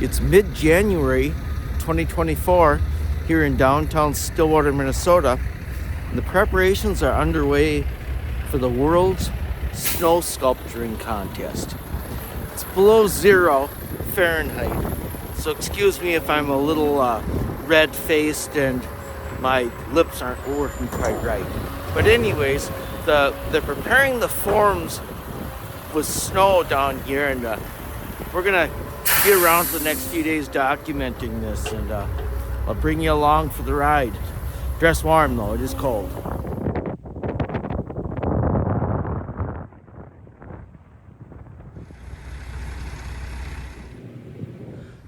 It's mid-January 2024 here in downtown Stillwater, Minnesota, and the preparations are underway for the world's snow sculpturing contest. It's below 0 Fahrenheit, so excuse me if I'm a little red-faced and my lips aren't working quite right. But anyways, they're preparing the forms with snow down here, and we're gonna be around for the next few days documenting this, and I'll bring you along for the ride. Dress warm though, it is cold.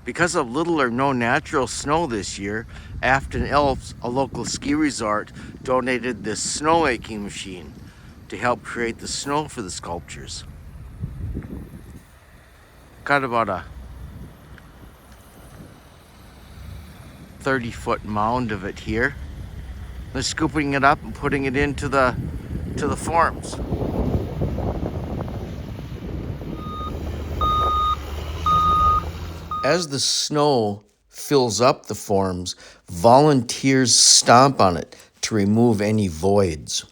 Because of little or no natural snow this year, Afton Elves, a local ski resort, donated this snowmaking machine to help create the snow for the sculptures. Got about a 30-foot mound of it here. They're scooping it up and putting it into the forms. As the snow fills up the forms, volunteers stomp on it to remove any voids.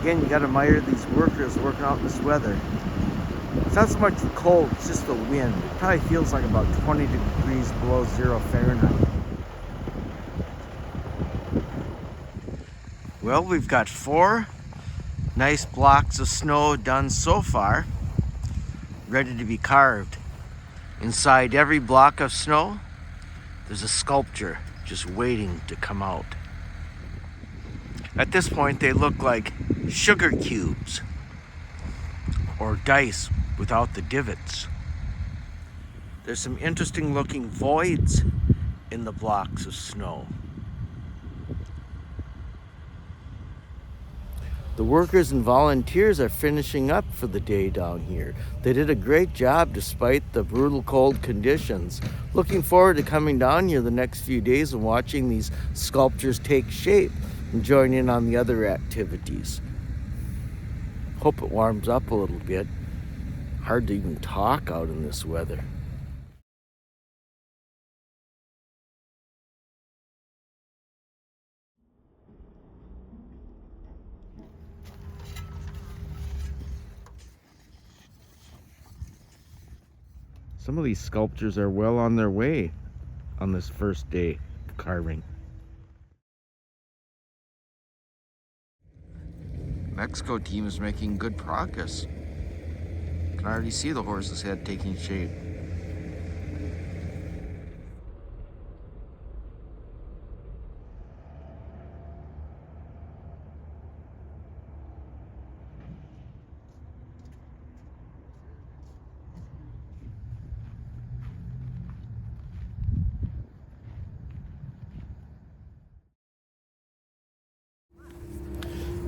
Again, you gotta admire these workers working out in this weather. It's not so much the cold, it's just the wind. It probably feels like about 20 degrees below 0 Fahrenheit. Well, we've got 4 nice blocks of snow done so far, ready to be carved. Inside every block of snow, there's a sculpture just waiting to come out. At this point, they look like sugar cubes or dice without the divots. There's some interesting looking voids in the blocks of snow. The workers and volunteers are finishing up for the day down here. They did a great job despite the brutal cold conditions. Looking forward to coming down here the next few days and watching these sculptures take shape and join in on the other activities. Hope it warms up a little bit. Hard to even talk out in this weather. Some of these sculptures are well on their way on this first day of carving. Mexico team is making good progress. You can already see the horse's head taking shape.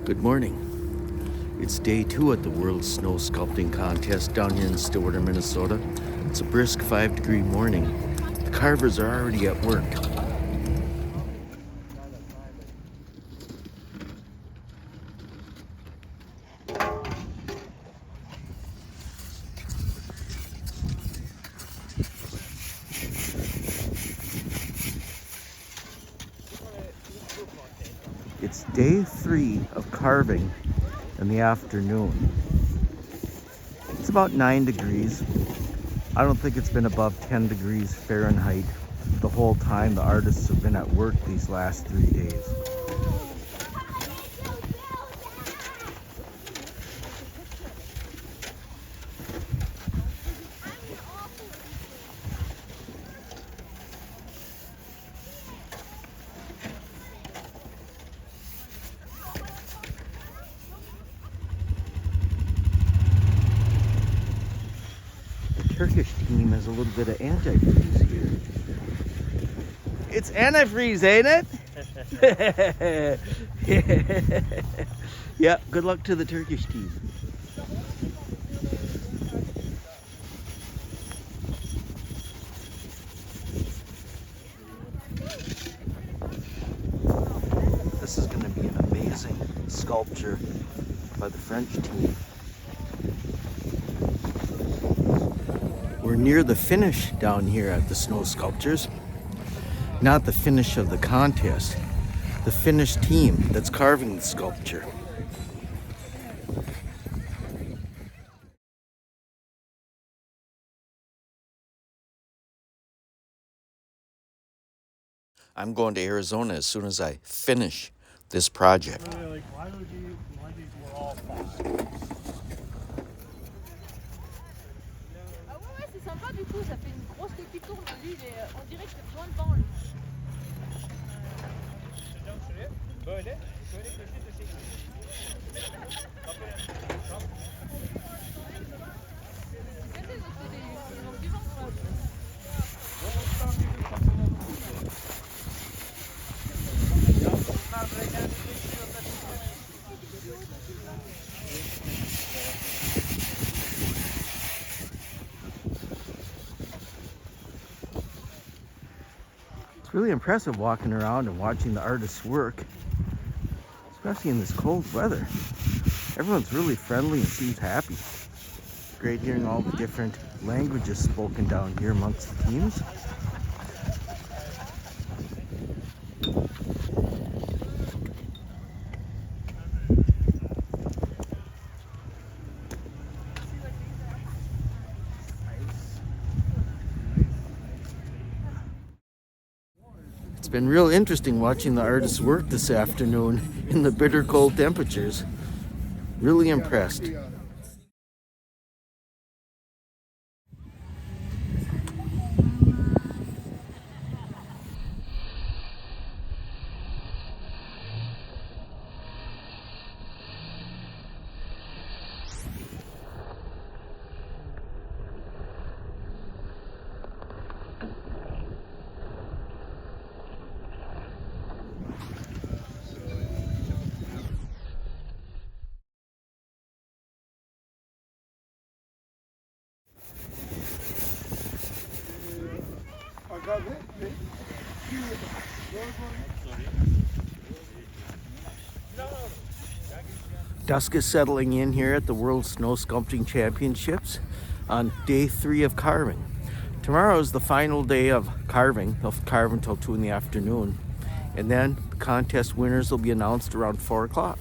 Good morning. It's day 2 at the World Snow Sculpting Contest down here in Stillwater, Minnesota. It's a brisk 5-degree morning. The carvers are already at work. It's day 3 of carving in the afternoon. It's about 9 degrees. I don't think it's been above 10 degrees Fahrenheit the whole time the artists have been at work these last 3 days. Turkish team has a little bit of antifreeze here. It's antifreeze, ain't it? Yeah, good luck to the Turkish team. This is going to be an amazing sculpture by the French team. We're near the finish down here at the snow sculptures. Not the finish of the contest, the finished team that's carving the sculpture. I'm going to Arizona as soon as I finish this project. It's really impressive walking around and watching the artists work, especially in this cold weather. Everyone's really friendly and seems happy. Great hearing all the different languages spoken down here amongst the teams. It's been real interesting watching the artists work this afternoon in the bitter cold temperatures. Really impressed. Dusk is settling in here at the World Snow Sculpting Championships on day 3 of carving. Tomorrow is the final day of carving. They'll carve until 2 in the afternoon. And then the contest winners will be announced around 4 o'clock.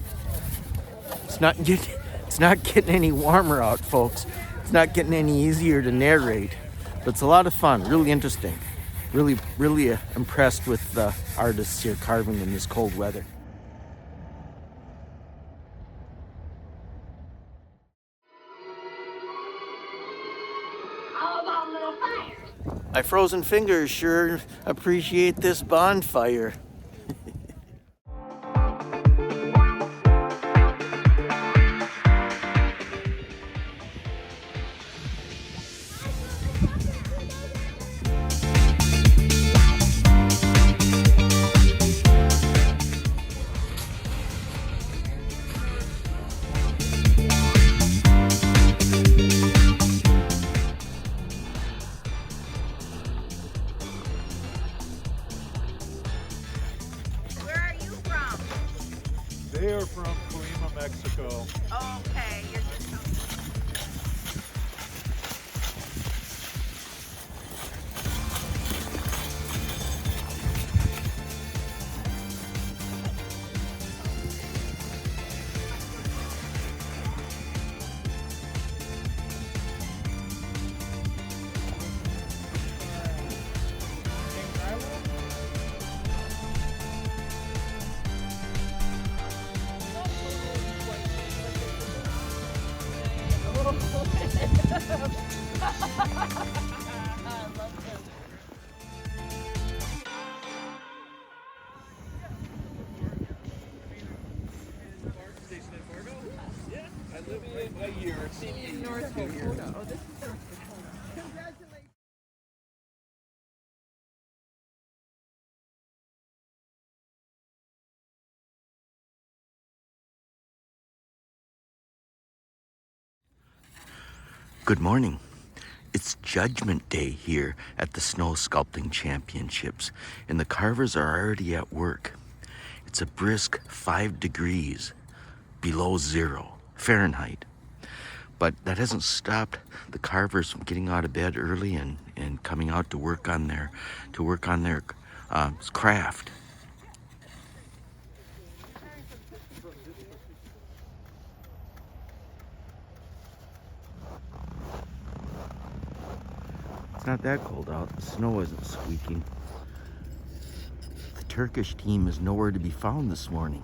It's not getting any warmer out, folks. It's not getting any easier to narrate. But it's a lot of fun, really interesting. Really impressed with the artists here carving in this cold weather. My frozen fingers sure appreciate this bonfire. They are from Colima, Mexico. Okay, you're just Good morning. It's Judgment Day here at the Snow Sculpting Championships, and the carvers are already at work. It's a brisk 5 degrees below 0 Fahrenheit. But that hasn't stopped the carvers from getting out of bed early and coming out to work on their craft. It's not that cold out. The snow isn't squeaking. The Turkish team is nowhere to be found this morning.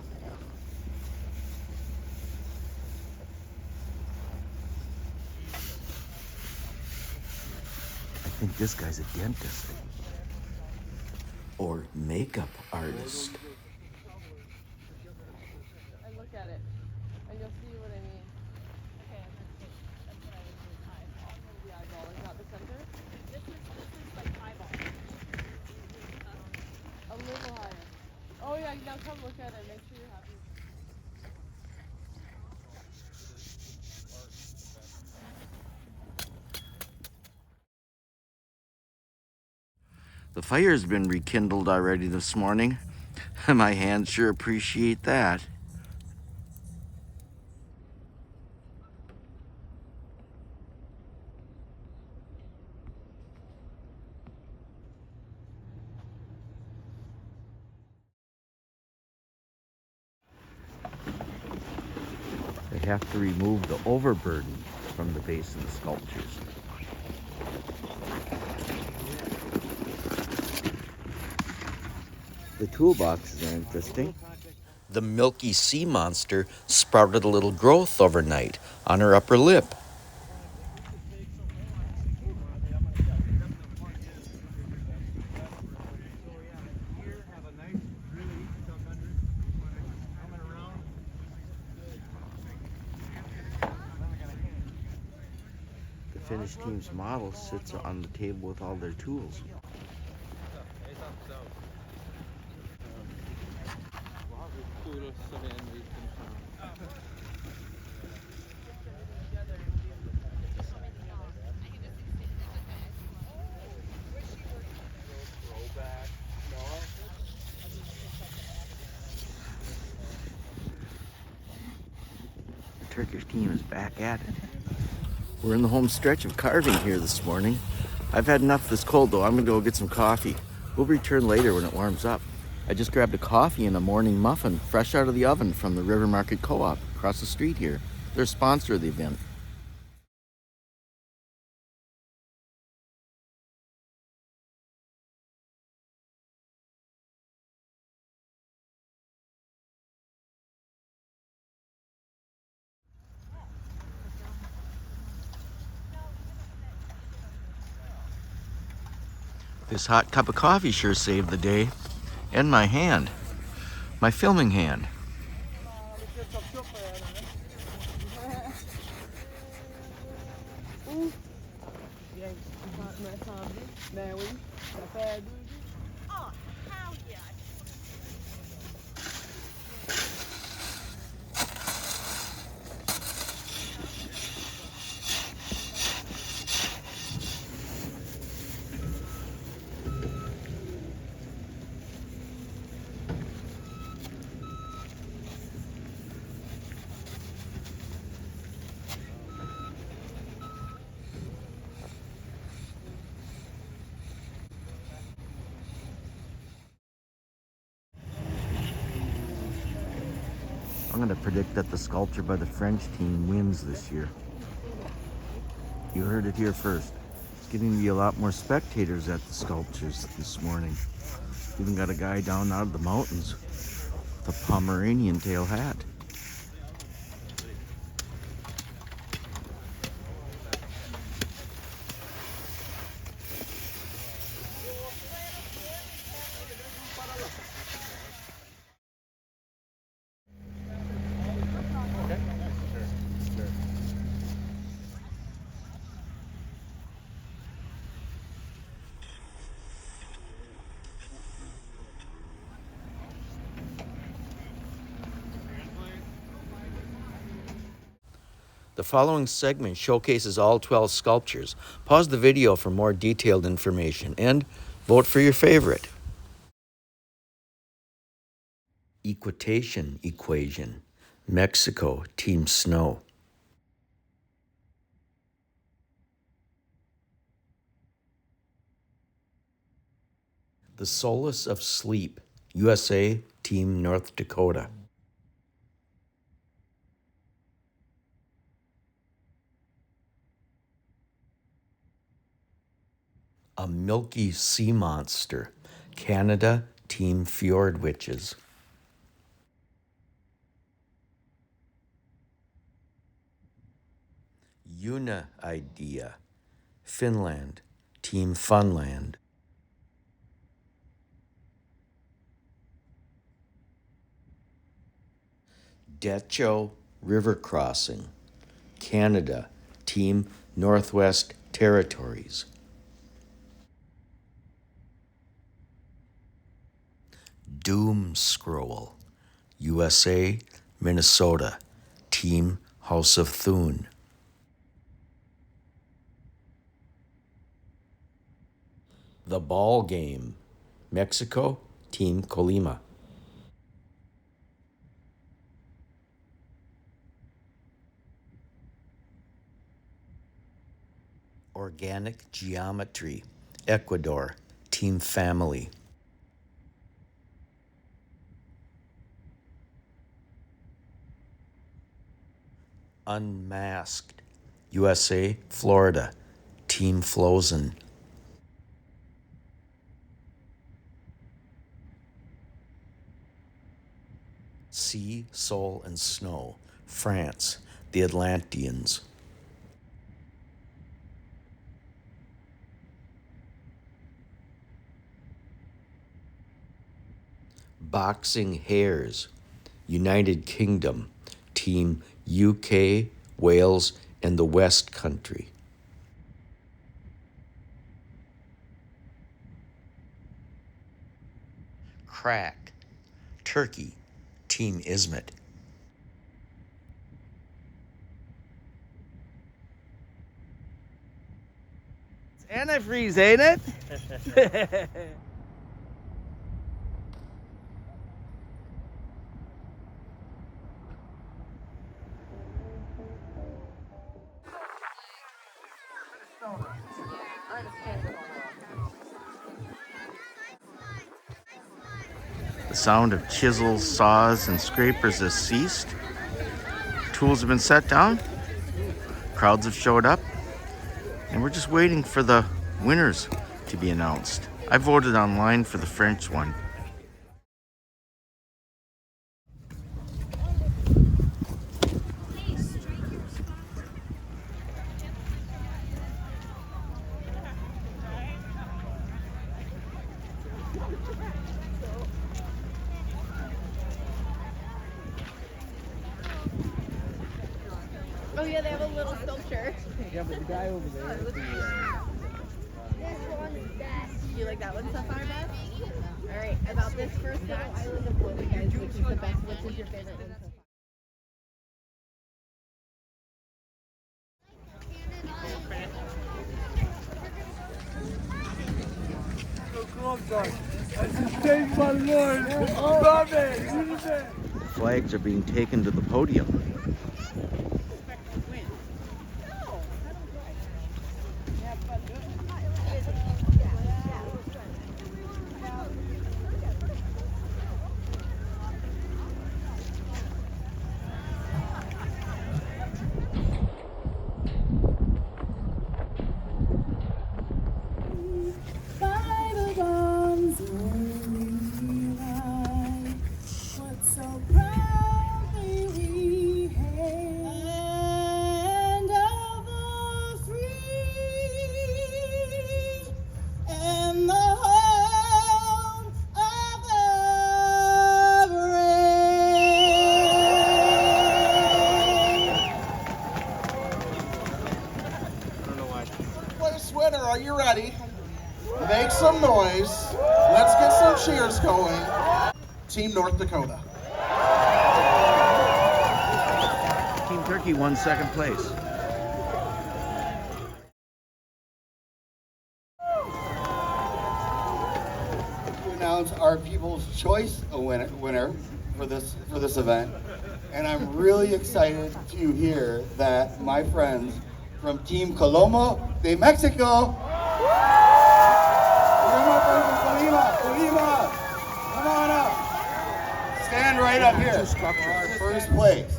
I think this guy's a dentist or makeup artist. And look at it, and you'll see what I mean. Okay, that's what I was doing. The eyeball is not the center. This is like eyeball. A little higher. Oh yeah, now come look at it. Make sure you're happy. The fire's been rekindled already this morning. My hands sure appreciate that. They have to remove the overburden from the base of the sculptures. The toolboxes are interesting. The milky sea monster sprouted a little growth overnight on her upper lip. The finished team's model sits on the table with all their tools. The Turkish team is back at it. We're in the home stretch of carving here this morning. I've had enough this cold though. I'm gonna go get some coffee. We'll return later when it warms up. I just grabbed a coffee and a morning muffin fresh out of the oven from the River Market Co-op across the street here. They're a sponsor of the event. This hot cup of coffee sure saved the day. And my hand. My filming hand. Oh, hell yeah. I'm going to predict that the sculpture by the French team wins this year. You heard it here first. It's getting to be a lot more spectators at the sculptures this morning. Even got a guy down out of the mountains with a Pomeranian tail hat. The following segment showcases all 12 sculptures. Pause the video for more detailed information and vote for your favorite. Equitation equation. Mexico, Team Snow. The Solace of Sleep. USA, Team North Dakota. A Milky Sea Monster. Canada, Team Fjord Witches. Una Idea. Finland, Team Funland. Decho River Crossing. Canada, Team Northwest Territories. Doom Scroll. USA, Minnesota, Team House of Thune. The Ball Game. Mexico, Team Colima. Organic Geometry. Ecuador, Team Family. Unmasked. USA, Florida, Team Flozen. Sea, Soul, and Snow. France, the Atlanteans. Boxing Hares. United Kingdom, Team UK, Wales, and the West Country. Crack. Turkey, Team Ismet. Antifreeze, ain't it? The sound of chisels, saws, and scrapers has ceased. Tools have been set down. Crowds have showed up. And we're just waiting for the winners to be announced. I voted online for the French one. Oh yeah, they have a little sculpture. Yeah, but the guy over there. This one's best. You like that one so far, Beth? All right, about this first little island of wood, guys, which is the best? Which is your favorite one so Flags are being taken to the podium. Winner, are you ready? Make some noise. Let's get some cheers going. Team North Dakota. Team Turkey won second place. To announce our People's Choice winner for this event, and I'm really excited to hear that my friends from Team Coloma de Mexico. Colima, come on up. Stand right up here. Our first place,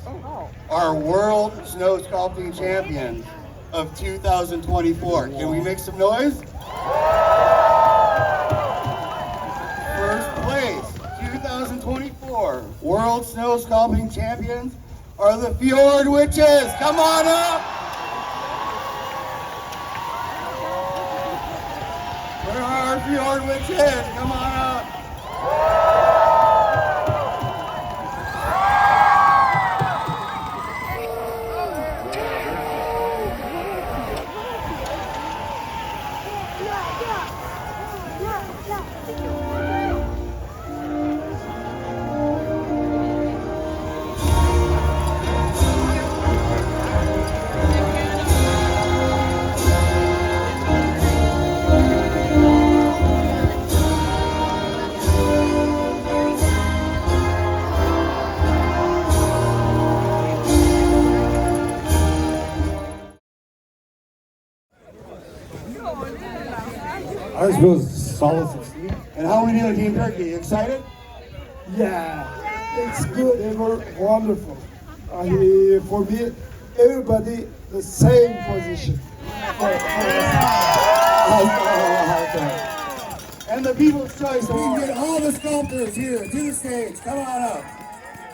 our World Snow Sculpting Champions of 2024. Can we make some noise? First place, 2024 World Snow Sculpting Champions are the Fjord Witches. Come on up. Where are our Fjord Witches? Come on up. Ours was solid 16. And how are we doing, Team Turkey? You excited? Yeah, it's good. They were wonderful. For me, everybody the same position. And the People's Choice Award. We get all the sculptors here to the stage. Come on up.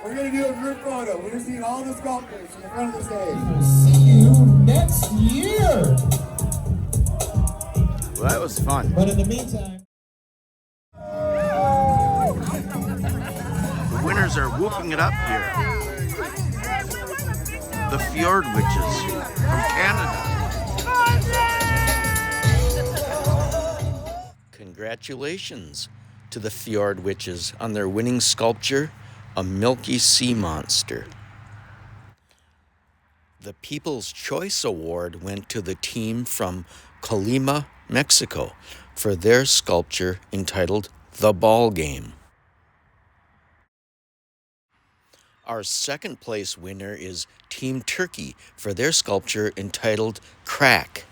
We're going to do a group photo. We're going to see all the sculptors in the front of the stage. See you next year. Well, that was fun. But in the meantime, The winners are whooping it up here. The Fjord Witches from Canada. Congratulations to the Fjord Witches on their winning sculpture, a milky sea monster. The People's Choice Award went to the team from Colima, Mexico, for their sculpture entitled The Ball Game. Our second place winner is Team Turkey for their sculpture entitled Crack.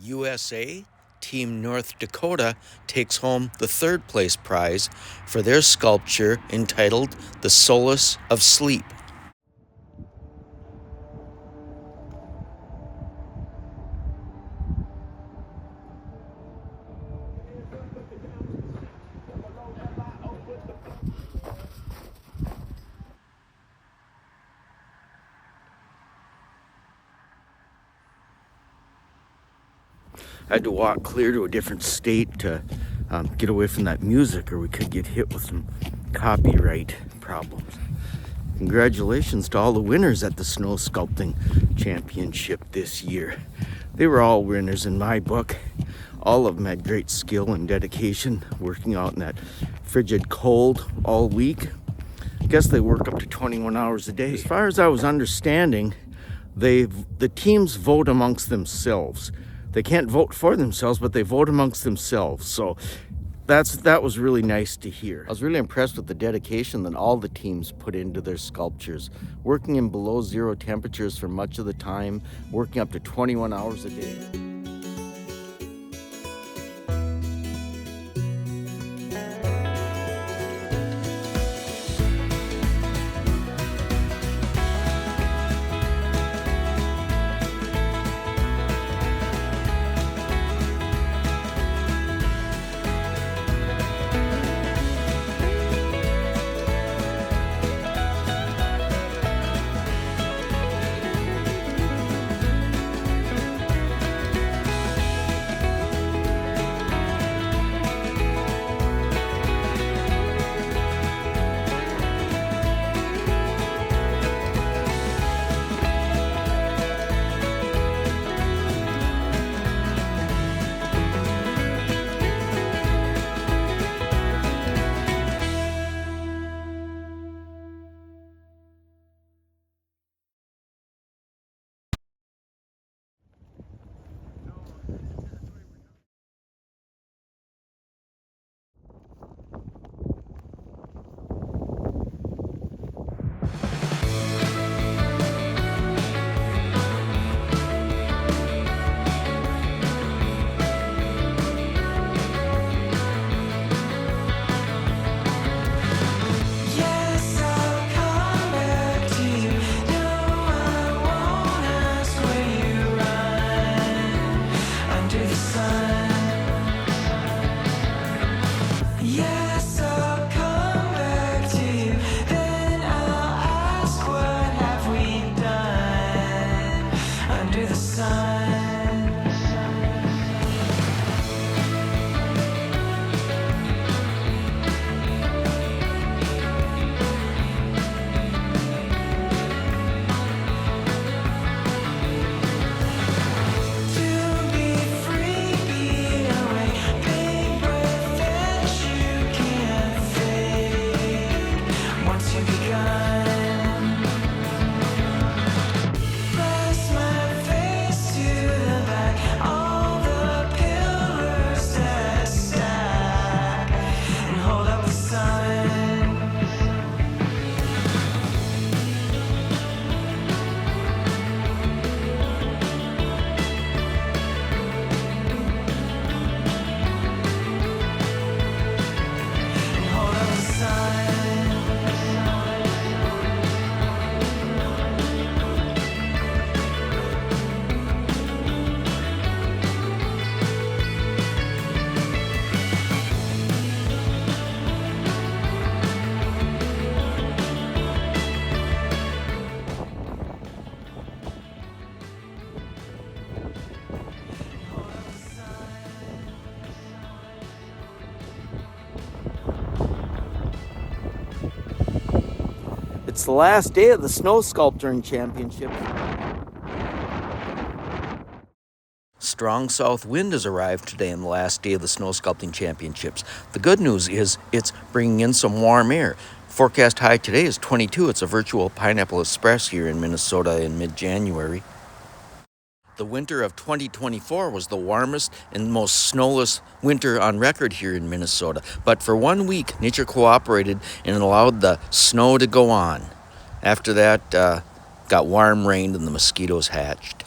USA, Team North Dakota takes home the third place prize for their sculpture entitled The Solace of Sleep. I had to walk clear to a different state to get away from that music, or we could get hit with some copyright problems. Congratulations to all the winners at the Snow Sculpting Championship this year. They were all winners in my book. All of them had great skill and dedication, working out in that frigid cold all week. I guess they work up to 21 hours a day. As far as I was understanding, the teams vote amongst themselves. They can't vote for themselves, but they vote amongst themselves. So that was really nice to hear. I was really impressed with the dedication that all the teams put into their sculptures, working in below zero temperatures for much of the time, working up to 21 hours a day. It's the last day of the Snow Sculpting Championship. Strong south wind has arrived today on the last day of the Snow Sculpting Championships. The good news is it's bringing in some warm air. Forecast high today is 22. It's a virtual Pineapple Express here in Minnesota in mid-January. The winter of 2024 was the warmest and most snowless winter on record here in Minnesota. But for 1 week, nature cooperated and allowed the snow to go on. After that, got warm rained and the mosquitoes hatched.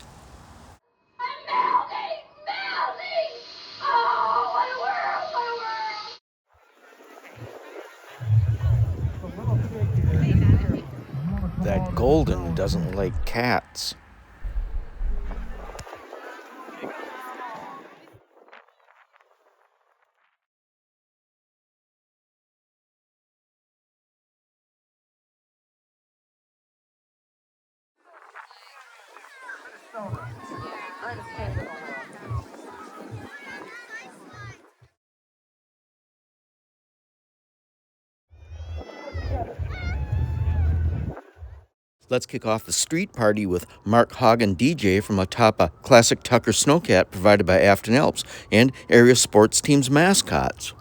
That golden doesn't like cats. Let's kick off the street party with Mark Hagen DJ from atop a classic Tucker snowcat provided by Afton Alps and area sports teams' mascots.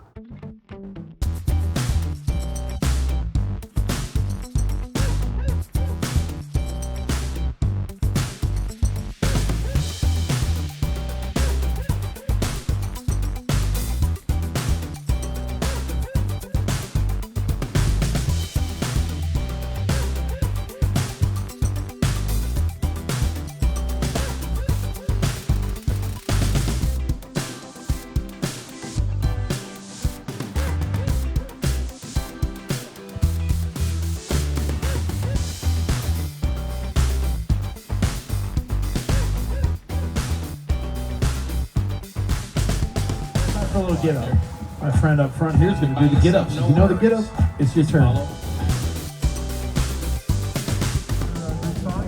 A little get up. My friend up front here is going to do the get ups. If you know the get up, it's your turn. If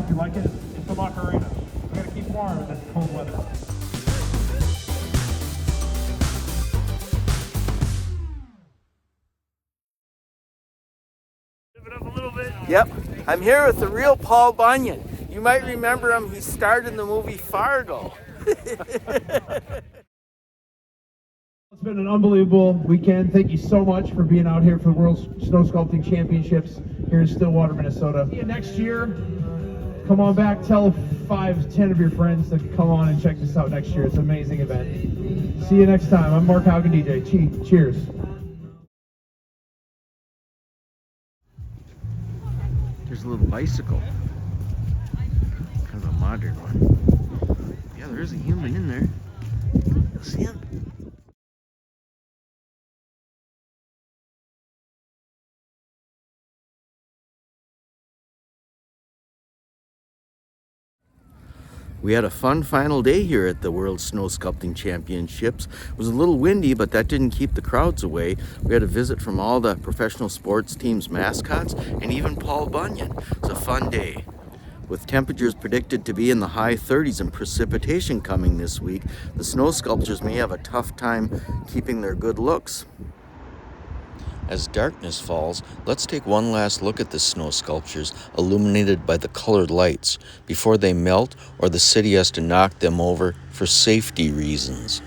you like it, it's the Macarena. We gotta keep warm in this cold weather. Give it up a little bit. Yep, I'm here with the real Paul Bunyan. You might remember him, he starred in the movie Fargo. It's been an unbelievable weekend. Thank you so much for being out here for the World Snow Sculpting Championships here in Stillwater, Minnesota. See you next year. Come on back. Tell 5, 10 of your friends to come on and check this out next year. It's an amazing event. See you next time. I'm Mark Hagen DJ. Cheers. There's a little bicycle. Kind of a modern one. Yeah, there's a human in there. You'll see him. We had a fun final day here at the World Snow Sculpting Championships. It was a little windy, but that didn't keep the crowds away. We had a visit from all the professional sports teams' mascots and even Paul Bunyan. It was a fun day. With temperatures predicted to be in the high 30s and precipitation coming this week, the snow sculptures may have a tough time keeping their good looks. As darkness falls, let's take one last look at the snow sculptures illuminated by the colored lights before they melt or the city has to knock them over for safety reasons.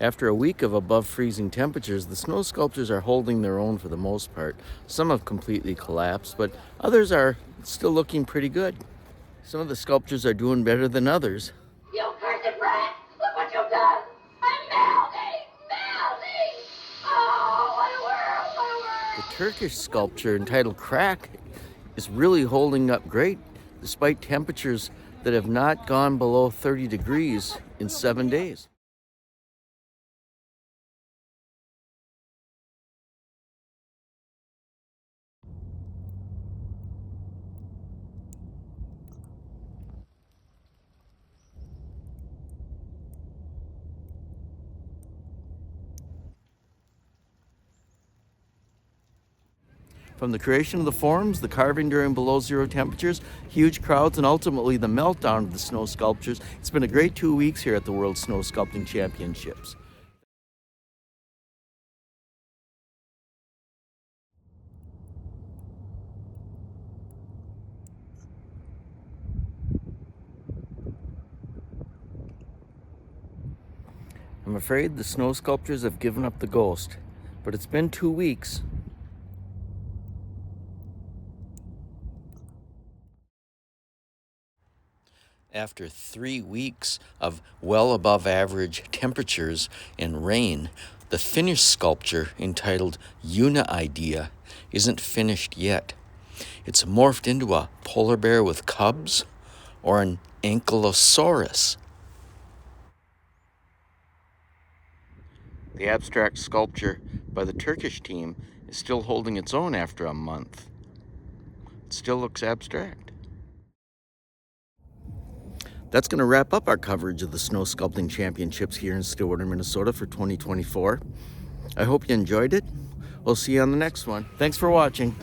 After a week of above freezing temperatures, the snow sculptures are holding their own for the most part. Some have completely collapsed, but others are still looking pretty good. Some of the sculptures are doing better than others. You cursed rat! Look what you've done! I'm melting! Melting! Oh, what a world! What a world! The Turkish sculpture entitled Crack is really holding up great, despite temperatures that have not gone below 30 degrees in 7 days. From the creation of the forms, the carving during below zero temperatures, huge crowds, and ultimately the meltdown of the snow sculptures, it's been a great 2 weeks here at the World Snow Sculpting Championships. I'm afraid the snow sculptures have given up the ghost, but it's been 2 weeks. After 3 weeks of well above average temperatures and rain, the finished sculpture entitled Una Idea isn't finished yet. It's morphed into a polar bear with cubs or an ankylosaurus. The abstract sculpture by the Turkish team is still holding its own after a month. It still looks abstract. That's going to wrap up our coverage of the Snow Sculpting Championships here in Stillwater, Minnesota for 2024. I hope you enjoyed it. We'll see you on the next one. Thanks for watching.